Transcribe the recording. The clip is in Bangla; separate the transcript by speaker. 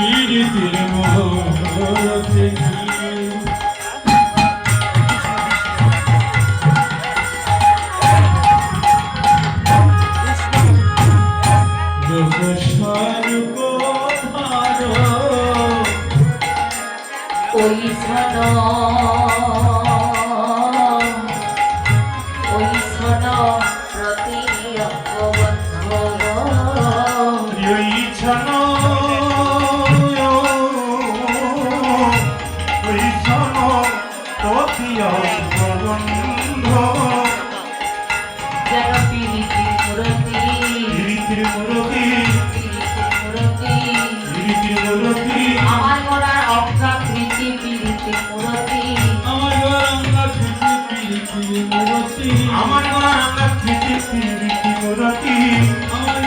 Speaker 1: পীড়িতের মূরতি
Speaker 2: ওই শোন প্রতি অঙ্গবদ্ধ
Speaker 1: ওই ছন প্রতি অঙ্গবন্ধ
Speaker 2: যেন পীড়িতির মূরতি
Speaker 1: পীড়িতির মূরতি পীড়িতির মূরতি
Speaker 2: আমার গলার অঙ্গাকৃতি পীড়িতির মূরতি
Speaker 1: আমার গলার অঙ্গাকৃতি পীড়িতির মূরতি আমার